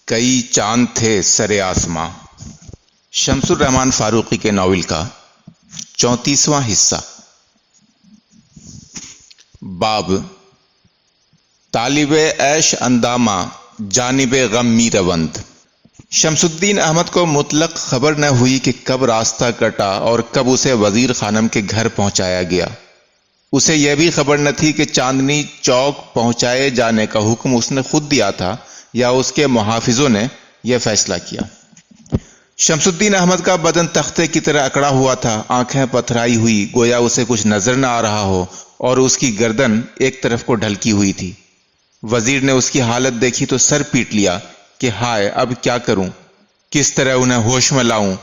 کئی چاند تھے سر آسماں، شمس الرحمن فاروقی کے ناول کا 34واں حصہ۔ باب طالب عیش انداماں جانب غم می روند۔ شمس الدین احمد کو مطلق خبر نہ ہوئی کہ کب راستہ کٹا اور کب اسے وزیر خانم کے گھر پہنچایا گیا۔ اسے یہ بھی خبر نہ تھی کہ چاندنی چوک پہنچائے جانے کا حکم اس نے خود دیا تھا یا اس کے محافظوں نے یہ فیصلہ کیا۔ شمس الدین احمد کا بدن تختے کی طرح اکڑا ہوا تھا، آنکھیں پتھرائی ہوئی گویا اسے کچھ نظر نہ آ رہا ہو، اور اس کی گردن ایک طرف کو ڈھلکی ہوئی تھی۔ وزیر نے اس کی حالت دیکھی تو سر پیٹ لیا کہ ہائے اب کیا کروں، کس طرح انہیں ہوش میں لاؤں۔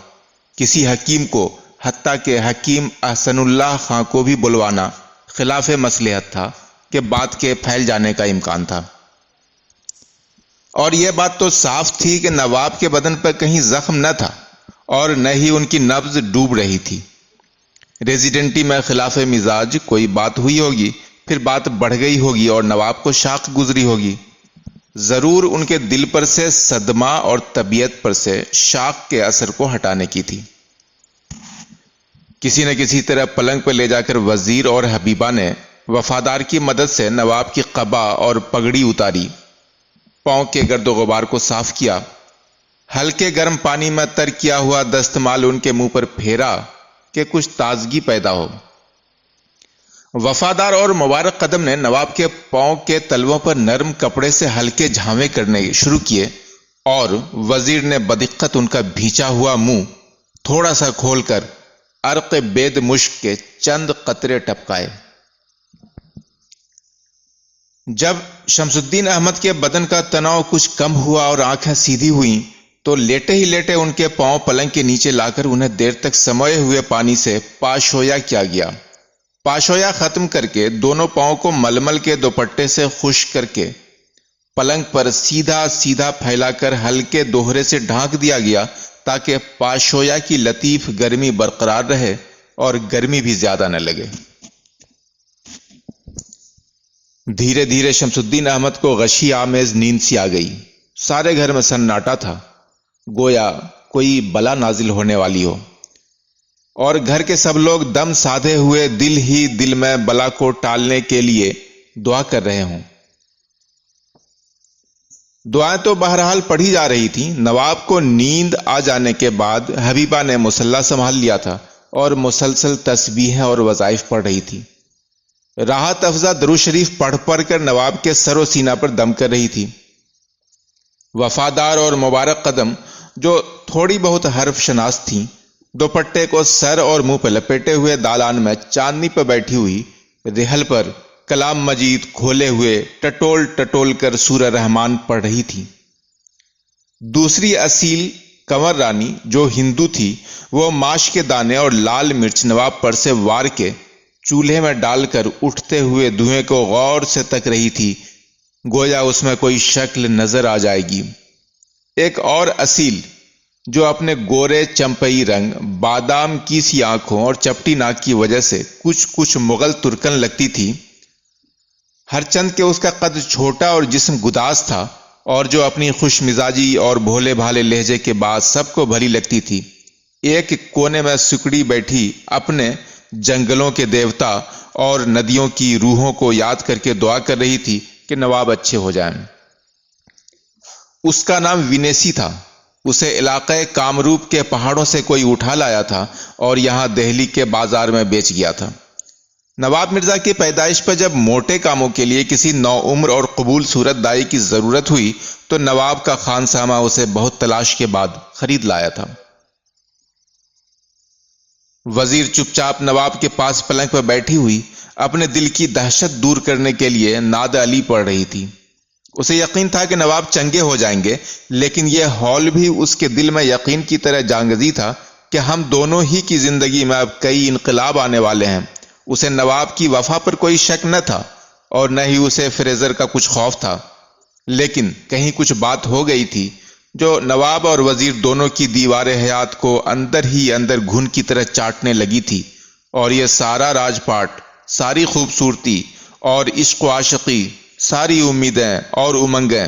کسی حکیم کو، حتیٰ کہ حکیم احسن اللہ خان کو بھی بلوانا خلاف مصلحت تھا کہ بات کے پھیل جانے کا امکان تھا۔ اور یہ بات تو صاف تھی کہ نواب کے بدن پر کہیں زخم نہ تھا اور نہ ہی ان کی نبض ڈوب رہی تھی۔ ریزیڈنٹی میں خلاف مزاج کوئی بات ہوئی ہوگی، پھر بات بڑھ گئی ہوگی اور نواب کو شاق گزری ہوگی۔ ضرور ان کے دل پر سے صدمہ اور طبیعت پر سے شاق کے اثر کو ہٹانے کی تھی۔ کسی نہ کسی طرح پلنگ پر لے جا کر وزیر اور حبیبہ نے وفادار کی مدد سے نواب کی قبا اور پگڑی اتاری، پاؤں کے گرد و غبار کو صاف کیا، ہلکے گرم پانی میں تر کیا ہوا دستمال ان کے منہ پر پھیرا کہ کچھ تازگی پیدا ہو۔ وفادار اور مبارک قدم نے نواب کے پاؤں کے تلووں پر نرم کپڑے سے ہلکے جھاوے کرنے شروع کیے اور وزیر نے بدقت ان کا بھیچا ہوا منہ تھوڑا سا کھول کر عرق بید مشک کے چند قطرے ٹپکائے۔ جب شمس الدین احمد کے بدن کا تناؤ کچھ کم ہوا اور آنکھیں سیدھی ہوئیں تو لیٹے ہی لیٹے ان کے پاؤں پلنگ کے نیچے لا کر انہیں دیر تک سموئے ہوئے پانی سے پاشویا کیا گیا۔ پاشویا ختم کر کے دونوں پاؤں کو ململ کے دوپٹے سے خشک کر کے پلنگ پر سیدھا سیدھا پھیلا کر ہلکے دوہرے سے ڈھانک دیا گیا تاکہ پاشویا کی لطیف گرمی برقرار رہے اور گرمی بھی زیادہ نہ لگے۔ دھیرے دھیرے شمس الدین احمد کو غشی آمیز نیند سی آ گئی۔ سارے گھر میں سناٹا تھا، گویا کوئی بلا نازل ہونے والی ہو، اور گھر کے سب لوگ دم سادھے ہوئے دل ہی دل میں بلا کو ٹالنے کے لیے دعا کر رہے ہوں۔ دعائیں تو بہرحال پڑھی جا رہی تھیں۔ نواب کو نیند آ جانے کے بعد حبیبہ نے مصلی سنبھال لیا تھا اور مسلسل تسبیحیں اور وظائف پڑھ رہی تھی۔ راحت افزا درود شریف پڑھ پڑھ کر نواب کے سر و سینہ پر دم کر رہی تھی۔ وفادار اور مبارک قدم، جو تھوڑی بہت حرف شناس تھیں، دوپٹے کو سر اور منہ پہ لپیٹے ہوئے دالان میں چاندنی پہ بیٹھی ہوئی رحل پر کلام مجید کھولے ہوئے ٹٹول ٹٹول کر سورہ رحمان پڑھ رہی تھی۔ دوسری اصیل کنور رانی جو ہندو تھی، وہ ماش کے دانے اور لال مرچ نواب پر سے وار کے چولہے میں ڈال کر اٹھتے ہوئے دھوئیں کو غور سے تک رہی تھی، گویا اس میں کوئی شکل نظر آ جائے گی۔ ایک اور اصیل جو اپنے گورے چمپئی رنگ، بادام کی سی آنکھوں اور چپٹی ناک کی وجہ سے کچھ مغل ترکن لگتی تھی، ہر چند کہ اس کا قد چھوٹا اور جسم گداز تھا، اور جو اپنی خوش مزاجی اور بھولے بھالے لہجے کے بعد سب کو بھلی لگتی تھی، ایک کونے میں سکڑی بیٹھی اپنے جنگلوں کے دیوتا اور ندیوں کی روحوں کو یاد کر کے دعا کر رہی تھی کہ نواب اچھے ہو جائیں۔ اس کا نام وینیسی تھا۔ اسے علاقہ کامروپ کے پہاڑوں سے کوئی اٹھا لایا تھا اور یہاں دہلی کے بازار میں بیچ گیا تھا۔ نواب مرزا کی پیدائش پر جب موٹے کاموں کے لیے کسی نو عمر اور قبول صورت دائی کی ضرورت ہوئی تو نواب کا خانسامہ اسے بہت تلاش کے بعد خرید لایا تھا۔ وزیر چپ چاپ نواب کے پاس پلنگ پر بیٹھی ہوئی اپنے دل کی دہشت دور کرنے کے لیے ناد علی پڑھ رہی تھی۔ اسے یقین تھا کہ نواب چنگے ہو جائیں گے، لیکن یہ ہول بھی اس کے دل میں یقین کی طرح جانگزی تھا کہ ہم دونوں ہی کی زندگی میں اب کئی انقلاب آنے والے ہیں۔ اسے نواب کی وفا پر کوئی شک نہ تھا اور نہ ہی اسے فریزر کا کچھ خوف تھا، لیکن کہیں کچھ بات ہو گئی تھی جو نواب اور وزیر دونوں کی دیوار حیات کو اندر ہی اندر گھن کی طرح چاٹنے لگی تھی، اور یہ سارا راج پاٹ، ساری خوبصورتی اور عشق و عاشقی، ساری امیدیں اور امنگیں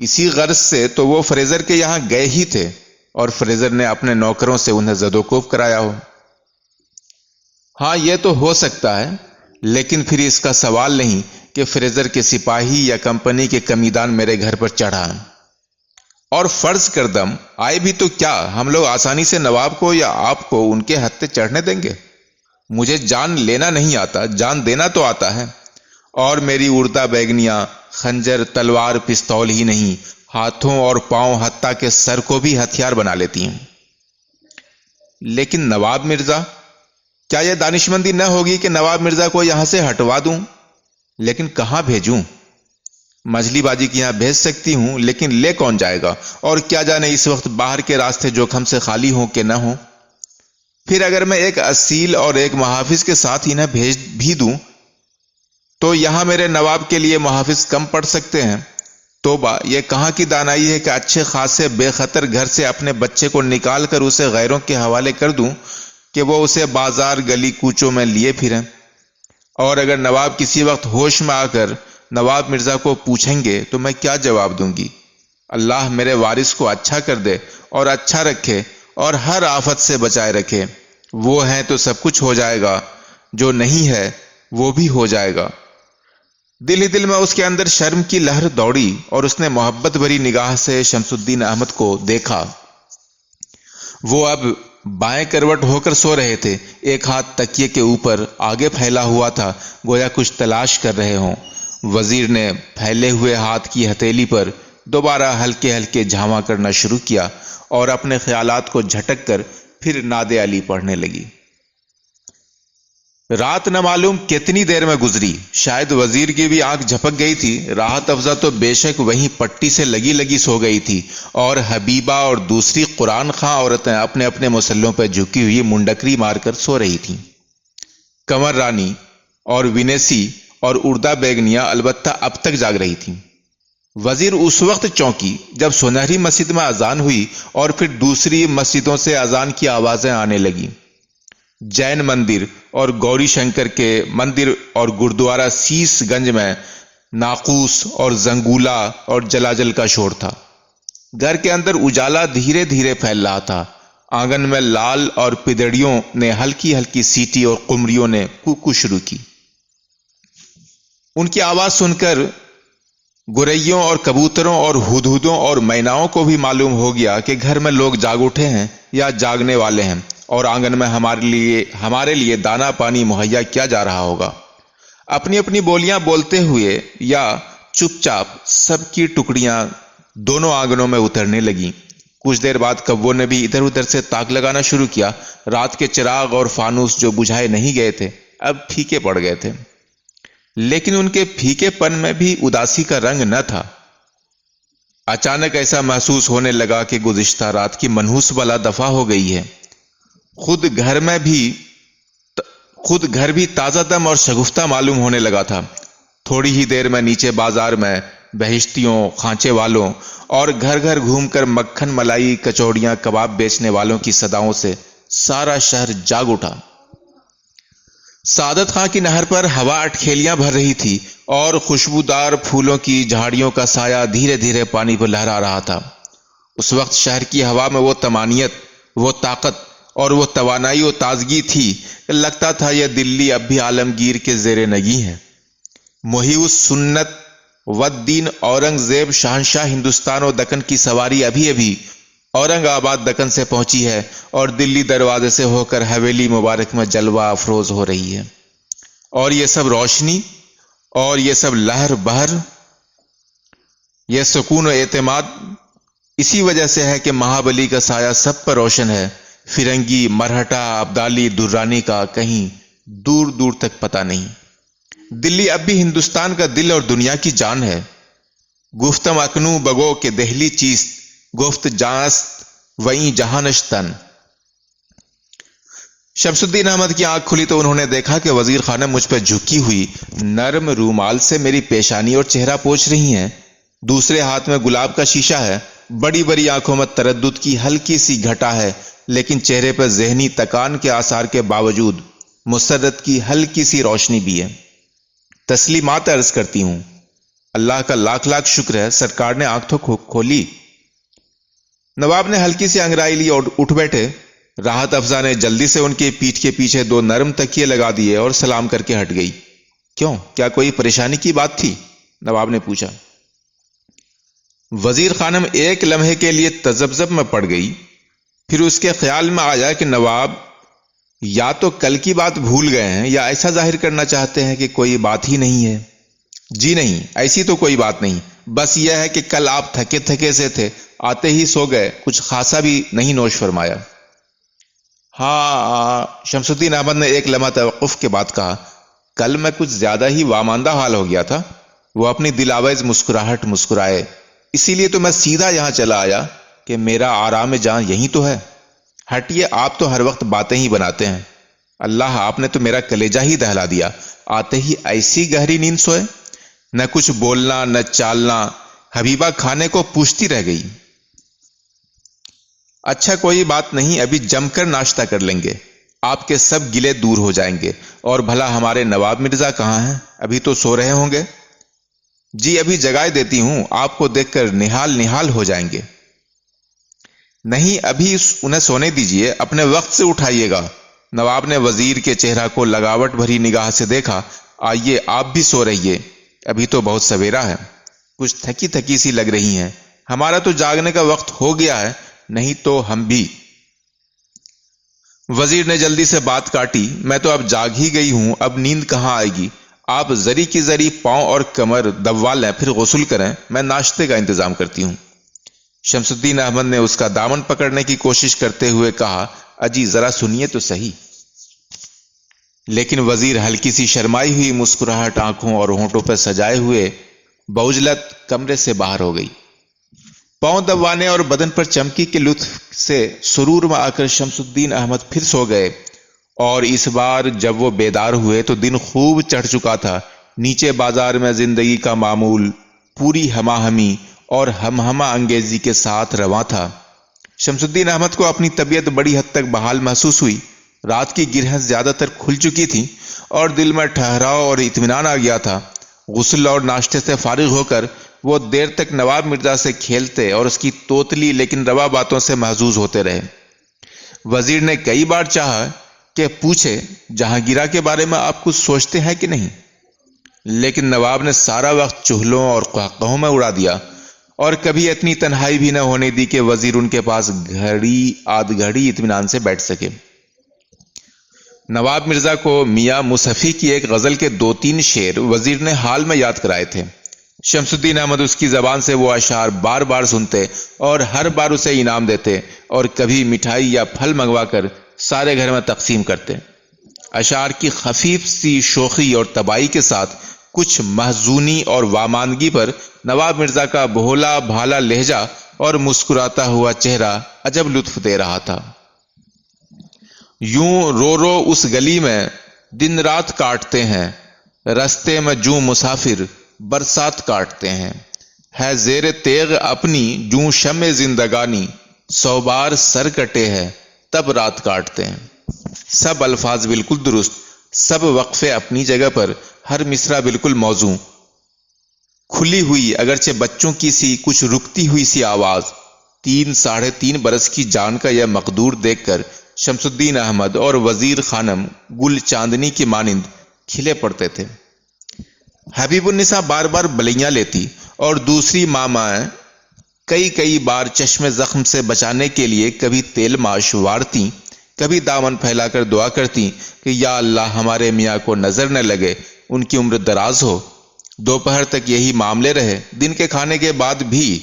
اسی غرض سے تو وہ فریزر کے یہاں گئے ہی تھے اور فریزر نے اپنے نوکروں سے انہیں زدوکوب کرایا ہو۔ ہاں یہ تو ہو سکتا ہے، لیکن پھر اس کا سوال نہیں کہ فریزر کے سپاہی یا کمپنی کے کمیدان میرے گھر پر چڑھا۔ اور فرض کردم آئے بھی تو کیا ہم لوگ آسانی سے نواب کو یا آپ کو ان کے ہتھے چڑھنے دیں گے؟ مجھے جان لینا نہیں آتا، جان دینا تو آتا ہے، اور میری اڑتا بیگنیاں خنجر تلوار پستول ہی نہیں، ہاتھوں اور پاؤں حتیٰ کہ سر کو بھی ہتھیار بنا لیتی ہیں۔ لیکن نواب مرزا، کیا یہ دانشمندی نہ ہوگی کہ نواب مرزا کو یہاں سے ہٹوا دوں؟ لیکن کہاں بھیجوں؟ مجلی باجی کے یہاں بھیج سکتی ہوں، لیکن لے کون جائے گا؟ اور کیا جانے اس وقت باہر کے راستے جوخم سے خالی ہوں کہ نہ ہوں۔ پھر اگر میں ایک اصیل اور ایک محافظ کے ساتھ انہیں بھیج بھی دوں تو یہاں میرے نواب کے لیے محافظ کم پڑ سکتے ہیں۔ توبہ، یہ کہاں کی دانائی ہے کہ اچھے خاصے بے خطر گھر سے اپنے بچے کو نکال کر اسے غیروں کے حوالے کر دوں کہ وہ اسے بازار گلی کوچوں میں لیے پھریں۔ اور اگر نواب کسی وقت ہوش میں آ کر نواب مرزا کو پوچھیں گے تو میں کیا جواب دوں گی؟ اللہ میرے وارث کو اچھا کر دے اور اچھا رکھے اور ہر آفت سے بچائے رکھے۔ وہ ہیں تو سب کچھ ہو جائے گا، جو نہیں ہے وہ بھی ہو جائے گا۔ دل ہی دل میں اس کے اندر شرم کی لہر دوڑی اور اس نے محبت بھری نگاہ سے شمس الدین احمد کو دیکھا۔ وہ اب بائیں کروٹ ہو کر سو رہے تھے، ایک ہاتھ تکیے کے اوپر آگے پھیلا ہوا تھا، گویا کچھ تلاش کر رہے ہوں۔ وزیر نے پھیلے ہوئے ہاتھ کی ہتھیلی پر دوبارہ ہلکے ہلکے جھاواں کرنا شروع کیا اور اپنے خیالات کو جھٹک کر پھر ناد علی پڑھنے لگی۔ رات نہ معلوم کتنی دیر میں گزری، شاید وزیر کی بھی آنکھ جھپک گئی تھی۔ راحت افزا تو بے شک وہیں پٹی سے لگی لگی سو گئی تھی، اور حبیبہ اور دوسری قرآن خواں عورتیں اپنے اپنے مسلوں پہ جھکی ہوئی منڈکری مار کر سو رہی تھیں۔ کنور رانی اور وینیسی اور اڑدا بیگنیاں البتہ اب تک جاگ رہی تھیں۔ وزیر اس وقت چونکی جب سنہری مسجد میں اذان ہوئی اور پھر دوسری مسجدوں سے اذان کی آوازیں آنے لگیں۔ جین مندر اور گوری شنکر کے مندر اور گردوارہ سیس گنج میں ناقوس اور زنگولہ اور جلاجل کا شور تھا۔ گھر کے اندر اجالا دھیرے دھیرے پھیل رہا تھا۔ آنگن میں لال اور پدڑیوں نے ہلکی ہلکی سیٹی اور قمریوں نے کوکو شروع کی۔ ان کی آواز سن کر گوریوں اور کبوتروں اور ہدہدوں اور میناؤں کو بھی معلوم ہو گیا کہ گھر میں لوگ جاگ اٹھے ہیں یا جاگنے والے ہیں، اور آنگن میں ہمارے لیے دانا پانی مہیا کیا جا رہا ہوگا۔ اپنی اپنی بولیاں بولتے ہوئے یا چپ چاپ سب کی ٹکڑیاں دونوں آنگنوں میں اترنے لگیں۔ کچھ دیر بعد کبوں نے بھی ادھر ادھر سے تاک لگانا شروع کیا۔ رات کے چراغ اور فانوس جو بجھائے نہیں گئے تھے اب پھیکے پڑ گئے تھے، لیکن ان کے پھیکے پن میں بھی اداسی کا رنگ نہ تھا۔ اچانک ایسا محسوس ہونے لگا کہ گزشتہ رات کی منحوس بلا دفع ہو گئی ہے۔ خود گھر بھی تازہ دم اور شگفتہ معلوم ہونے لگا تھا۔ تھوڑی ہی دیر میں نیچے بازار میں بہشتیوں، کھانچے والوں اور گھر گھر گھوم کر مکھن ملائی کچوڑیاں کباب بیچنے والوں کی صداؤں سے سارا شہر جاگ اٹھا۔ سعادت خاں کی نہر پر ہوا اٹکھیلیاں بھر رہی تھی اور خوشبودار پھولوں کی جھاڑیوں کا سایہ دھیرے دھیرے پانی پر لہرا رہا تھا۔ اس وقت شہر کی ہوا میں وہ طمانینت، وہ طاقت اور وہ توانائی و تازگی تھی کہ لگتا تھا یہ دلی اب بھی عالمگیر کے زیر نگیں ہے۔ محی السنت والدین اورنگزیب شہنشاہ ہندوستان و دکن کی سواری ابھی ابھی اورنگ آباد دکن سے پہنچی ہے اور دلی دروازے سے ہو کر حویلی مبارک میں جلوہ افروز ہو رہی ہے۔ اور یہ سب روشنی اور یہ سب لہر بہر، یہ سکون و اعتماد اسی وجہ سے ہے کہ مہابلی کا سایہ سب پر روشن ہے۔ فرنگی، مرہٹا، ابدالی، درانی کا کہیں دور دور تک پتہ نہیں۔ دلی اب بھی ہندوستان کا دل اور دنیا کی جان ہے۔ گفتم اکنو بگو کہ دہلی چیست، گفت جانست وہیں جہانشتن۔ شمس الدین احمد کی آنکھ کھلی تو انہوں نے دیکھا کہ وزیر خانم مجھ پہ جھکی ہوئی نرم رومال سے میری پیشانی اور چہرہ پوچھ رہی ہیں۔ دوسرے ہاتھ میں گلاب کا شیشہ ہے۔ بڑی بڑی آنکھوں میں تردد کی ہلکی سی گھٹا ہے، لیکن چہرے پر ذہنی تکان کے آثار کے باوجود مسرت کی ہلکی سی روشنی بھی ہے۔ تسلیمات عرض کرتی ہوں۔ اللہ کا لاکھ لاکھ شکر ہے، سرکار نے آنکھ تو کھولی۔ نواب نے ہلکی سی انگڑائی لی اور اٹھ بیٹھے۔ راحت افزا نے جلدی سے ان کی پیٹھ کے پیچھے 2 نرم تکیے لگا دیے اور سلام کر کے ہٹ گئی۔ کیوں، کیا کوئی پریشانی کی بات تھی؟ نواب نے پوچھا۔ وزیر خانم ایک لمحے کے لیے تذبذب میں پڑ گئی، پھر اس کے خیال میں آیا کہ نواب یا تو کل کی بات بھول گئے ہیں یا ایسا ظاہر کرنا چاہتے ہیں کہ کوئی بات ہی نہیں ہے۔ جی نہیں، ایسی تو کوئی بات نہیں، بس یہ ہے کہ کل آپ تھکے تھکے سے تھے، آتے ہی سو گئے، کچھ خاصا بھی نہیں نوش فرمایا۔ ہاں، شمس الدین احمد نے ایک لمحہ توقف کے بعد کہا، کل میں کچھ زیادہ ہی واماندہ حال ہو گیا تھا۔ وہ اپنی دلاویز مسکراہٹ مسکرائے۔ اسی لیے تو میں سیدھا یہاں چلا آیا کہ میرا آرام جاں یہی تو ہے۔ ہٹیے، آپ تو ہر وقت باتیں ہی بناتے ہیں۔ اللہ، آپ نے تو میرا کلیجہ ہی دہلا دیا، آتے ہی ایسی گہری نیند سوئے۔ نہ کچھ بولنا نہ چالنا، حبیبہ کھانے کو پوچھتی رہ گئی۔ اچھا کوئی بات نہیں، ابھی جم کر ناشتہ کر لیں گے، آپ کے سب گلے دور ہو جائیں گے۔ اور بھلا ہمارے نواب مرزا کہاں ہیں؟ ابھی تو سو رہے ہوں گے۔ جی ابھی جگائے دیتی ہوں، آپ کو دیکھ کر نہال نہال ہو جائیں گے۔ نہیں، ابھی انہیں سونے دیجئے، اپنے وقت سے اٹھائیے گا۔ نواب نے وزیر کے چہرہ کو لگاوٹ بھری نگاہ سے دیکھا۔ آئیے، آپ بھی سو رہیے، ابھی تو بہت سویرا ہے، کچھ تھکی تھکی سی لگ رہی ہیں۔ ہمارا تو جاگنے کا وقت ہو گیا ہے، نہیں تو ہم بھی۔ وزیر نے جلدی سے بات کاٹی، میں تو اب جاگ ہی گئی ہوں، اب نیند کہاں آئے گی؟ آپ زری کی زری پاؤں اور کمر دبوا لیں، پھر غسل کریں، میں ناشتے کا انتظام کرتی ہوں۔ شمس الدین احمد نے اس کا دامن پکڑنے کی کوشش کرتے ہوئے کہا، اجی ذرا سنیے تو صحیح۔ لیکن وزیر ہلکی سی شرمائی ہوئی مسکراہٹ آنکھوں اور ہونٹوں پر سجائے ہوئے بعجلت کمرے سے باہر ہو گئی۔ پاؤں دبوانے اور بدن پر چمکی کے لطف سے سرور میں آ کر شمس الدین احمد پھر سو گئے، اور اس بار جب وہ بیدار ہوئے تو دن خوب چڑھ چکا تھا۔ نیچے بازار میں زندگی کا معمول پوری ہماہمی اور ہمہمہ انگیزی کے ساتھ رواں تھا۔ شمس الدین احمد کو اپنی طبیعت بڑی حد تک بحال محسوس ہوئی۔ رات کی گرہیں زیادہ تر کھل چکی تھیں اور دل میں ٹھہراؤ اور اطمینان آ گیا تھا۔ غسل اور ناشتے سے فارغ ہو کر وہ دیر تک نواب مرزا سے کھیلتے اور اس کی توتلی لیکن روا باتوں سے محظوظ ہوتے رہے۔ وزیر نے کئی بار چاہا کہ پوچھے، جہانگیرہ کے بارے میں آپ کچھ سوچتے ہیں کہ نہیں؟ لیکن نواب نے سارا وقت چہلوں اور قہقہوں میں اڑا دیا، اور کبھی اتنی تنہائی بھی نہ ہونے دی کہ وزیر ان کے پاس گھڑی آدھ گھڑی اطمینان سے بیٹھ سکے۔ نواب مرزا کو میاں مصحفی کی ایک غزل کے 2-3 شعر وزیر نے حال میں یاد کرائے تھے۔ شمس الدین احمد اس کی زبان سے وہ اشعار بار بار سنتے اور ہر بار اسے انعام دیتے، اور کبھی مٹھائی یا پھل منگوا کر سارے گھر میں تقسیم کرتے۔ اشعار کی خفیف سی شوخی اور طبائی کے ساتھ کچھ محزونی اور واماندگی پر نواب مرزا کا بھولا بھالا لہجہ اور مسکراتا ہوا چہرہ عجب لطف دے رہا تھا۔ یوں رو رو اس گلی میں دن رات کاٹتے ہیں، رستے میں جوں مسافر برسات کاٹتے ہیں، ہے زیر تیغ اپنی جوں شمع زندگانی، 100 بار سر کٹے ہے تب رات کاٹتے ہیں۔ سب الفاظ بالکل درست، سب وقفے اپنی جگہ پر، ہر مصرع بالکل موزوں، کھلی ہوئی اگرچہ بچوں کی سی کچھ رکتی ہوئی سی آواز۔ 3-3.5 برس کی جان کا یہ مقدور دیکھ کر شمس الدین احمد اور وزیر خانم گل چاندنی کی مانند کھلے پڑتے تھے۔ حبیب النساء بار بار بلیاں لیتی اور دوسری مامائیں کئی بار چشم زخم سے بچانے کے لیے کبھی تیل ماش وارتی، کبھی دامن پھیلا کر دعا کرتی کہ یا اللہ ہمارے میاں کو نظر نہ لگے، ان کی عمر دراز ہو۔ دوپہر تک یہی معاملے رہے۔ دن کے کھانے کے بعد بھی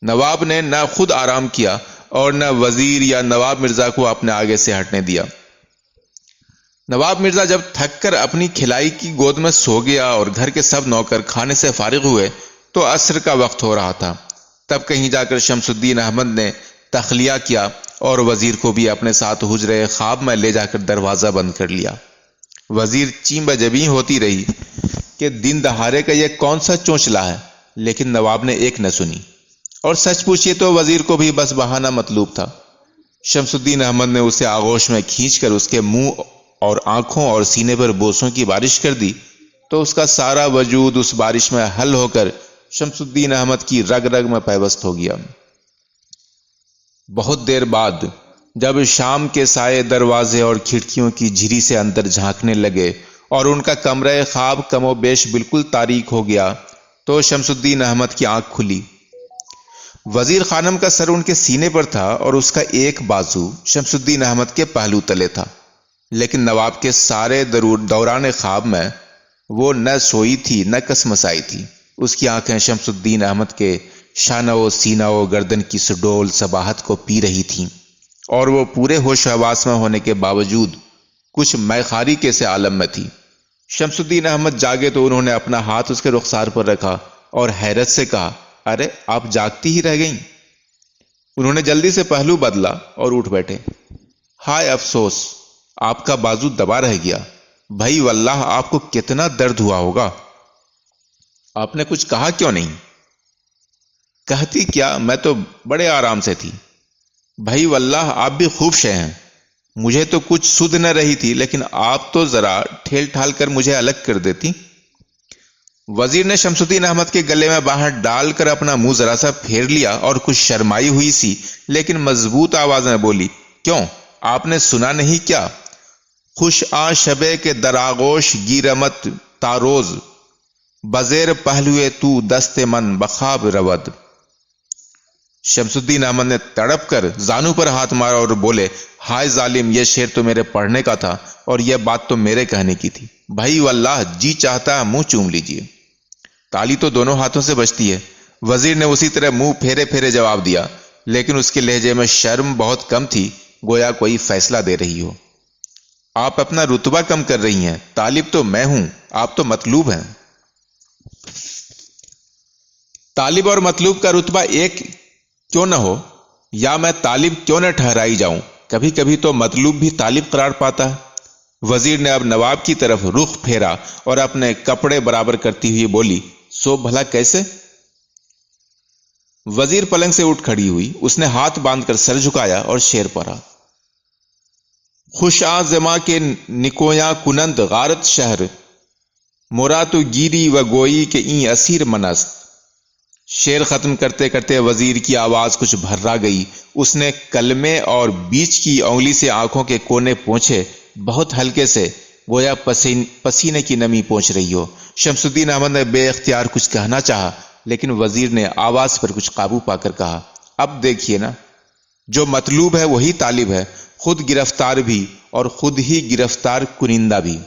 نواب نے نہ خود آرام کیا اور نہ وزیر یا نواب مرزا کو اپنے آگے سے ہٹنے دیا۔ نواب مرزا جب تھک کر اپنی کھلائی کی گود میں سو گیا اور گھر کے سب نوکر کھانے سے فارغ ہوئے تو عصر کا وقت ہو رہا تھا۔ تب کہیں جا کر شمس الدین احمد نے تخلیہ کیا اور وزیر کو بھی اپنے ساتھ حجرے خواب میں لے جا کر دروازہ بند کر لیا۔ وزیر چیں بجبیں ہوتی رہی کہ دن دہارے کا یہ کون سا چونچلا ہے، لیکن نواب نے ایک نہ سنی، اور سچ پوچھئے تو وزیر کو بھی بس بہانہ مطلوب تھا۔ شمس الدین احمد نے اسے آغوش میں کھینچ کر اس کے منہ اور آنکھوں اور سینے پر بوسوں کی بارش کر دی تو اس کا سارا وجود اس بارش میں حل ہو کر شمس الدین احمد کی رگ رگ میں پیوست ہو گیا۔ بہت دیر بعد جب شام کے سائے دروازے اور کھڑکیوں کی جھری سے اندر جھانکنے لگے اور ان کا کمرہ خواب کم و بیش بالکل تاریک ہو گیا تو شمس الدین احمد کی آنکھ کھلی۔ وزیر خانم کا سر ان کے سینے پر تھا اور اس کا ایک بازو شمس الدین احمد کے پہلو تلے تھا، لیکن نواب کے سارے دوران خواب میں وہ نہ سوئی تھی نہ کسمسائی تھی۔ اس کی آنکھیں شمس الدین احمد کے شانہ و سینہ و گردن کی سڈول صباحت کو پی رہی تھیں، اور وہ پورے ہوش و حواس میں ہونے کے باوجود کچھ میخاری کے سے عالم میں تھی۔ شمس الدین احمد جاگے تو انہوں نے اپنا ہاتھ اس کے رخسار پر رکھا اور حیرت سے کہا، ارے آپ جاگتی ہی رہ گئیں۔ انہوں نے جلدی سے پہلو بدلا اور اٹھ بیٹھے۔ ہائے افسوس، آپ کا بازو دبا رہ گیا۔ بھائی واللہ آپ کو کتنا درد ہوا ہوگا۔ آپ نے کچھ کہا کیوں نہیں؟ کہتی کیا، میں تو بڑے آرام سے تھی۔ بھائی واللہ آپ بھی خوب شے ہیں۔ مجھے تو کچھ سدھ نہ رہی تھی، لیکن آپ تو ذرا ٹھیل ٹھال کر مجھے الگ کر دیتی۔ وزیر نے شمس الدین احمد کے گلے میں باہر ڈال کر اپنا منہ ذرا سا پھیر لیا اور کچھ شرمائی ہوئی سی لیکن مضبوط آواز میں بولی، کیوں، آپ نے سنا نہیں کیا؟ خوش آ شبے کے دراغوش گیرمت تاروز، بزیر پہلوئے تو دست من بخواب رود۔ شمس الدین احمد نے تڑپ کر زانو پر ہاتھ مارا اور بولے، ہائے ظالم، یہ شعر تو میرے پڑھنے کا تھا اور یہ بات تو میرے کہنے کی تھی۔ بھائی واللہ جی چاہتا ہے منہ چوم لیجئے۔ تالی تو دونوں ہاتھوں سے بجتی ہے۔ وزیر نے اسی طرح منہ پھیرے پھیرے جواب دیا، لیکن اس کے لہجے میں شرم بہت کم تھی، گویا کوئی فیصلہ دے رہی ہو۔ آپ اپنا رتبہ کم کر رہی ہیں، طالب تو میں ہوں، آپ تو مطلوب ہیں۔ طالب اور مطلوب کا رتبہ ایک کیوں نہ ہو، یا میں طالب کیوں نہ ٹھہرائی جاؤں، کبھی کبھی تو مطلوب بھی طالب قرار پاتا ہے۔ وزیر نے اب نواب کی طرف رخ پھیرا اور اپنے کپڑے برابر کرتی ہوئی بولی، سو بھلا کیسے؟ وزیر پلنگ سے اٹھ کھڑی ہوئی، اس نے ہاتھ باندھ کر سر جھکایا اور شعر پڑھا۔ خوش آزما کے نکویاں کنند غارت شہر، مراتو گیری و گوئی کے این اسیر منست۔ شعر ختم کرتے کرتے وزیر کی آواز کچھ بھرا گئی۔ اس نے کلمے اور بیچ کی انگلی سے آنکھوں کے کونے پوچھے، بہت ہلکے سے، گویا پسینے کی نمی پہنچ رہی ہو۔ شمس الدین احمد نے بے اختیار کچھ کہنا چاہا، لیکن وزیر نے آواز پر کچھ قابو پا کر کہا، اب دیکھیے نا، جو مطلوب ہے وہی طالب ہے، خود گرفتار بھی اور خود ہی گرفتار کنندہ بھی۔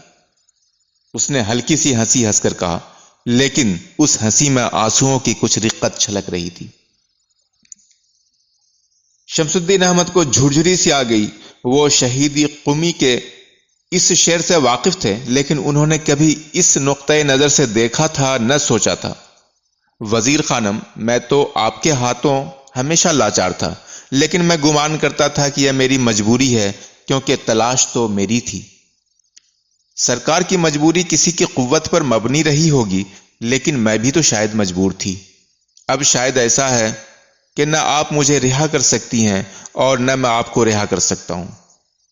اس نے ہلکی سی ہنسی ہنس کر کہا، لیکن اس ہنسی میں آنسوؤں کی کچھ رقت چھلک رہی تھی۔ شمس الدین احمد کو جھرجھری سی آ گئی۔ وہ شہیدی قمی کے اس شعر سے واقف تھے، لیکن انہوں نے کبھی اس نقطۂ نظر سے دیکھا تھا نہ سوچا تھا۔ وزیر خانم، میں تو آپ کے ہاتھوں ہمیشہ لاچار تھا، لیکن میں گمان کرتا تھا کہ یہ میری مجبوری ہے، کیونکہ تلاش تو میری تھی۔ سرکار کی مجبوری کسی کی قوت پر مبنی رہی ہوگی، لیکن میں بھی تو شاید مجبور تھی۔ اب شاید ایسا ہے کہ نہ آپ مجھے رہا کر سکتی ہیں اور نہ میں آپ کو رہا کر سکتا ہوں۔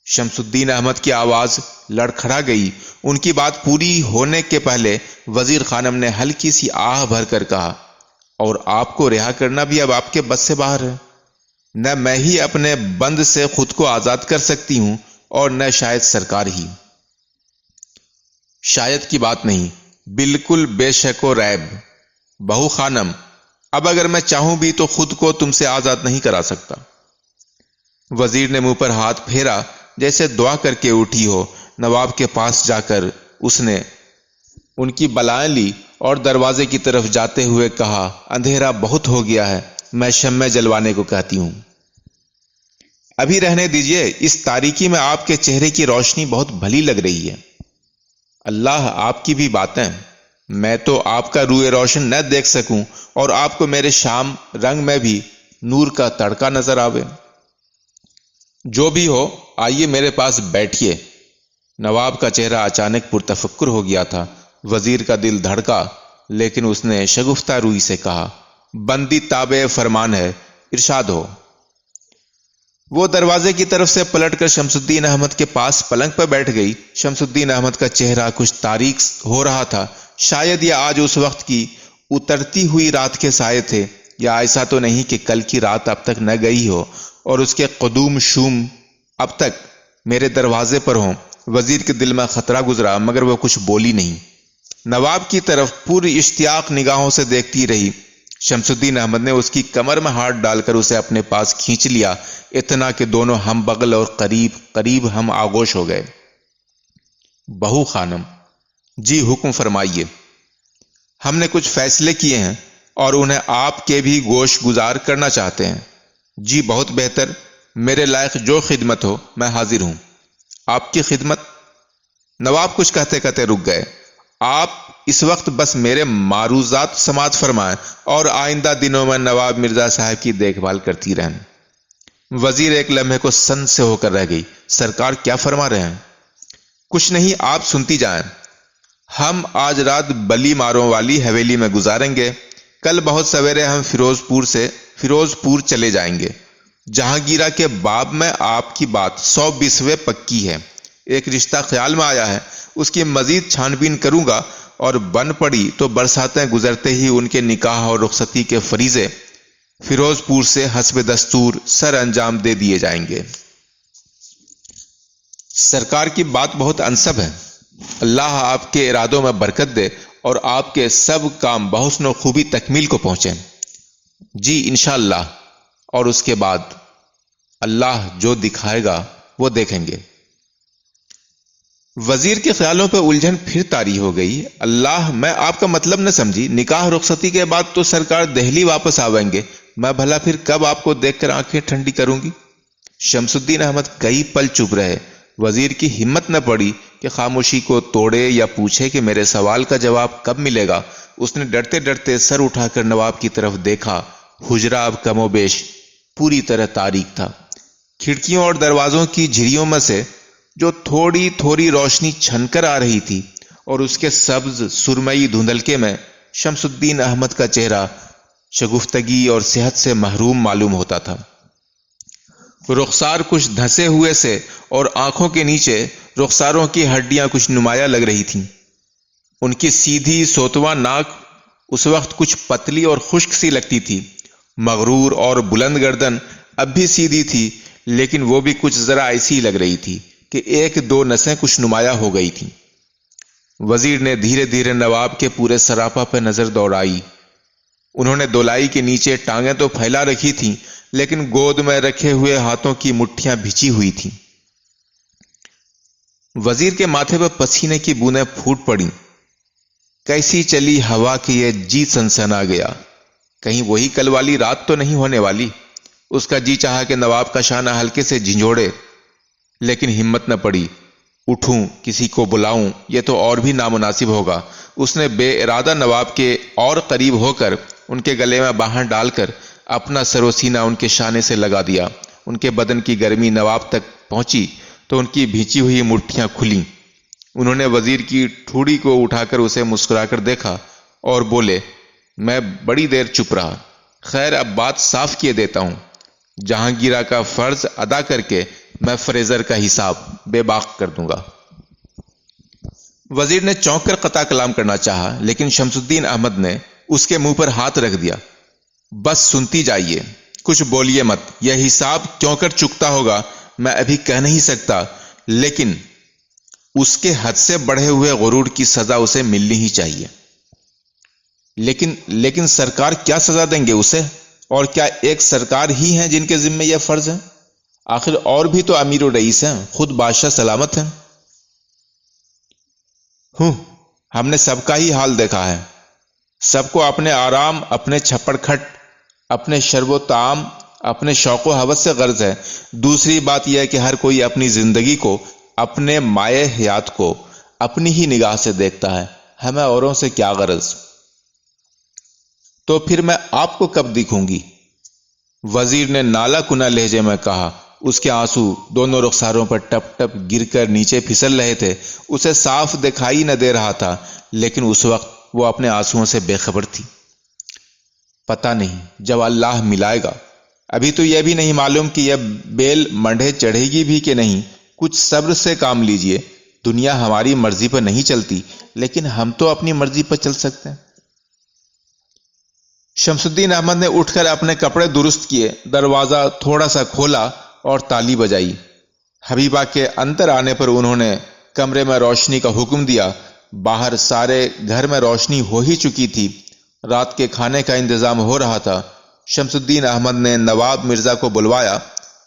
شمس الدین احمد کی آواز لڑکھڑا گئی۔ ان کی بات پوری ہونے کے پہلے وزیر خانم نے ہلکی سی آہ بھر کر کہا، اور آپ کو رہا کرنا بھی اب آپ کے بس سے باہر ہے۔ نہ میں ہی اپنے بند سے خود کو آزاد کر سکتی ہوں اور نہ شاید سرکار ہی۔ شاید کی بات نہیں، بالکل بے شک و ریب۔ بہو خانم، اب اگر میں چاہوں بھی تو خود کو تم سے آزاد نہیں کرا سکتا۔ وزیر نے منہ پر ہاتھ پھیرا جیسے دعا کر کے اٹھی ہو۔ نواب کے پاس جا کر اس نے ان کی بلائیں لی اور دروازے کی طرف جاتے ہوئے کہا، اندھیرا بہت ہو گیا ہے، میں شمع جلوانے کو کہتی ہوں۔ ابھی رہنے دیجئے، اس تاریکی میں آپ کے چہرے کی روشنی بہت بھلی لگ رہی ہے۔ اللہ آپ کی بھی باتیں، میں تو آپ کا روئے روشن نہ دیکھ سکوں اور آپ کو میرے شام رنگ میں بھی نور کا تڑکا نظر آوے۔ جو بھی ہو، آئیے میرے پاس بیٹھیے۔ نواب کا چہرہ اچانک پرتفکر ہو گیا تھا۔ وزیر کا دل دھڑکا، لیکن اس نے شگفتہ روئی سے کہا، بندی تابع فرمان ہے، ارشاد ہو۔ وہ دروازے کی طرف سے پلٹ کر شمس الدین احمد کے پاس پلنگ پر بیٹھ گئی۔ شمس الدین احمد کا چہرہ کچھ تاریک ہو رہا تھا۔ شاید یہ آج اس وقت کی اترتی ہوئی رات کے سائے تھے، یا ایسا تو نہیں کہ کل کی رات اب تک نہ گئی ہو اور اس کے قدوم شوم اب تک میرے دروازے پر ہوں۔ وزیر کے دل میں خطرہ گزرا، مگر وہ کچھ بولی نہیں۔ نواب کی طرف پوری اشتیاق نگاہوں سے دیکھتی رہی۔ شمس الدین احمد نے اس کی کمر میں ہاتھ ڈال کر اسے اپنے پاس کھینچ لیا، اتنا کہ دونوں ہم بغل اور قریب قریب ہم آغوش ہو گئے۔ بہو خانم، جی حکم فرمائیے۔ ہم نے کچھ فیصلے کیے ہیں اور انہیں آپ کے بھی گوش گزار کرنا چاہتے ہیں۔ جی بہت بہتر، میرے لائق جو خدمت ہو میں حاضر ہوں۔ آپ کی خدمت؟ نواب کچھ کہتے کہتے رک گئے۔ آپ اس وقت بس میرے معروضات سماعت فرمائیں اور آئندہ دنوں میں نواب مرزا صاحب کی دیکھ بھال کرتی رہیں۔ وزیر ایک لمحے کو سن سے ہو کر رہ گئی۔ سرکار کیا فرما رہے ہیں؟ کچھ نہیں، آپ سنتی جائیں۔ ہم آج رات بلی ماروں والی حویلی میں گزاریں گے۔ کل بہت سویرے ہم فیروزپور چلے جائیں گے۔ جہانگیرہ کے باب میں آپ کی بات 120 پکی ہے۔ ایک رشتہ خیال میں آیا ہے، اس کی مزید چھان بین کروں گا، اور بن پڑی تو برساتیں گزرتے ہی ان کے نکاح اور رخصتی کے فریضے فیروزپور سے حسب دستور سر انجام دے دیے جائیں گے۔ سرکار کی بات بہت انسب ہے۔ اللہ آپ کے ارادوں میں برکت دے اور آپ کے سب کام بحسن و خوبی تکمیل کو پہنچیں۔ جی انشاءاللہ، اور اس کے بعد اللہ جو دکھائے گا وہ دیکھیں گے۔ وزیر کے خیالوں پہ الجھن پھر طاری ہو گئی۔ اللہ، میں آپ کا مطلب نہ سمجھی۔ نکاح رخصتی کے بعد تو سرکار دہلی واپس آویں گے، میں بھلا پھر کب آپ کو دیکھ کر آنکھیں ٹھنڈی کروں گی؟ شمس الدین احمد کئی پل چپ رہے۔ وزیر کی ہمت نہ پڑی کہ خاموشی کو توڑے یا پوچھے کہ میرے سوال کا جواب کب ملے گا۔ اس نے ڈرتے ڈرتے سر اٹھا کر نواب کی طرف دیکھا۔ حجرہ اب کم و بیش پوری طرح تاریک تھا۔ کھڑکیوں اور دروازوں کی جھریوں میں سے جو تھوڑی تھوڑی روشنی چھن کر آ رہی تھی، اور اس کے سبز سرمئی دھندلکے میں شمس الدین احمد کا چہرہ شگفتگی اور صحت سے محروم معلوم ہوتا تھا۔ رخسار کچھ دھسے ہوئے سے اور آنکھوں کے نیچے رخساروں کی ہڈیاں کچھ نمایاں لگ رہی تھیں۔ ان کی سیدھی سوتواں ناک اس وقت کچھ پتلی اور خشک سی لگتی تھی۔ مغرور اور بلند گردن اب بھی سیدھی تھی، لیکن وہ بھی کچھ ذرا ایسی لگ رہی تھی کہ ایک دو نسیں کچھ نمایاں ہو گئی تھیں۔ وزیر نے دھیرے دھیرے نواب کے پورے سراپا پہ نظر دوڑائی۔ انہوں نے دولائی کے نیچے ٹانگیں تو پھیلا رکھی تھیں، لیکن گود میں رکھے ہوئے ہاتھوں کی مٹھیاں بھیچی ہوئی تھیں۔ وزیر کے ماتھے پہ پسینے کی بوندیں پھوٹ پڑیں۔ کیسی چلی ہوا کہ یہ جی سنسنا گیا، کہیں وہی کل والی رات تو نہیں ہونے والی۔ اس کا جی چاہا کہ نواب کا شانہ ہلکے سے جھنجھوڑے، لیکن ہمت نہ پڑی۔ اٹھوں، کسی کو بلاؤں، یہ تو اور بھی نامناسب ہوگا۔ اس نے بے ارادہ نواب کے اور قریب ہو کر ان کے گلے میں باہیں ڈال کر اپنا سر و سینہ ان کے شانے سے لگا دیا۔ ان کے بدن کی گرمی نواب تک پہنچی تو ان کی بھیچی ہوئی مٹھیاں کھلیں۔ انہوں نے وزیر کی ٹھوڑی کو اٹھا کر اسے مسکرا کر دیکھا اور بولے، میں بڑی دیر چپ رہا۔ خیر، اب بات صاف کیے دیتا ہوں۔ جہانگیرہ کا فرض ادا کر کے میں فریزر کا حساب بے باک کر دوں گا۔ وزیر نے چونک کر قطع کلام کرنا چاہا، لیکن شمس الدین احمد نے اس کے منہ پر ہاتھ رکھ دیا۔ بس سنتی جائیے، کچھ بولیے مت۔ یہ حساب کیوں کر چکتا ہوگا میں ابھی کہہ نہیں سکتا، لیکن اس کے حد سے بڑھے ہوئے غرور کی سزا اسے ملنی ہی چاہیے۔ لیکن سرکار کیا سزا دیں گے اسے؟ اور کیا ایک سرکار ہی ہیں جن کے ذمہ یہ فرض ہے؟ آخر اور بھی تو امیر و رئیس ہیں، خود بادشاہ سلامت ہیں۔ ہم نے سب کا ہی حال دیکھا ہے۔ سب کو اپنے آرام، اپنے چھپڑ کھٹ، اپنے شرب و طعام، اپنے شوق و ہوس سے غرض ہے۔ دوسری بات یہ ہے کہ ہر کوئی اپنی زندگی کو، اپنے مائع حیات کو اپنی ہی نگاہ سے دیکھتا ہے۔ ہمیں اوروں سے کیا غرض؟ تو پھر میں آپ کو کب دکھوں گی؟ وزیر نے نالا کنا لہجے میں کہا۔ اس کے آنسو دونوں رخساروں پر ٹپ ٹپ گر کر نیچے پھسل رہے تھے۔ اسے صاف دکھائی نہ دے رہا تھا، لیکن اس وقت وہ اپنے آنسوؤں سے بے خبر تھی۔ پتہ نہیں، جب اللہ ملائے گا ابھی تو یہ بھی نہیں معلوم کہ یہ بیل منڈھے چڑھے گی بھی کہ نہیں، کچھ صبر سے کام لیجئے، دنیا ہماری مرضی پر نہیں چلتی، لیکن ہم تو اپنی مرضی پر چل سکتے ہیں۔ شمس الدین احمد نے اٹھ کر اپنے کپڑے درست کیے، دروازہ تھوڑا سا کھولا اور تالی بجائی۔ حبیبہ کے اندر آنے پر انہوں نے کمرے میں روشنی کا حکم دیا۔ باہر سارے گھر میں روشنی ہو ہی چکی تھی، رات کے کھانے کا انتظام ہو رہا تھا۔ شمس الدین احمد نے نواب مرزا کو بلوایا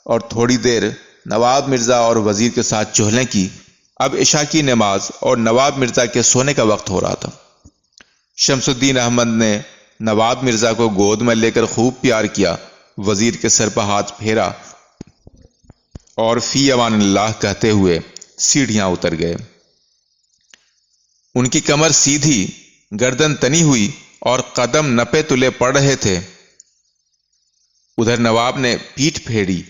اور تھوڑی دیر نواب مرزا اور وزیر کے ساتھ چہلیں کی۔ اب عشاء کی نماز اور نواب مرزا کے سونے کا وقت ہو رہا تھا۔ شمس الدین احمد نے نواب مرزا کو گود میں لے کر خوب پیار کیا، وزیر کے سر پر ہاتھ پھیرا اور فی امان اللہ کہتے ہوئے سیڑھیاں اتر گئے۔ ان کی کمر سیدھی، گردن تنی ہوئی اور قدم نپے تلے پڑ رہے تھے۔ ادھر نواب نے پیٹھ پھیری،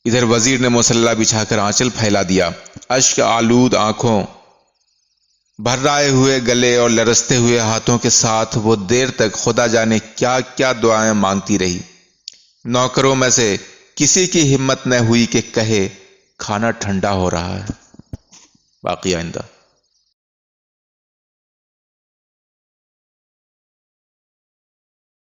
ادھر وزیر نے مسلح بچھا کر آنچل پھیلا دیا۔ اشک آلود آنکھوں، بھرائے ہوئے گلے اور لرزتے ہوئے ہاتھوں کے ساتھ وہ دیر تک خدا جانے کیا کیا دعائیں مانگتی رہی۔ نوکروں میں سے کسی کی ہمت نہ ہوئی کہ کہے کھانا ٹھنڈا ہو رہا ہے۔ باقی آئندہ۔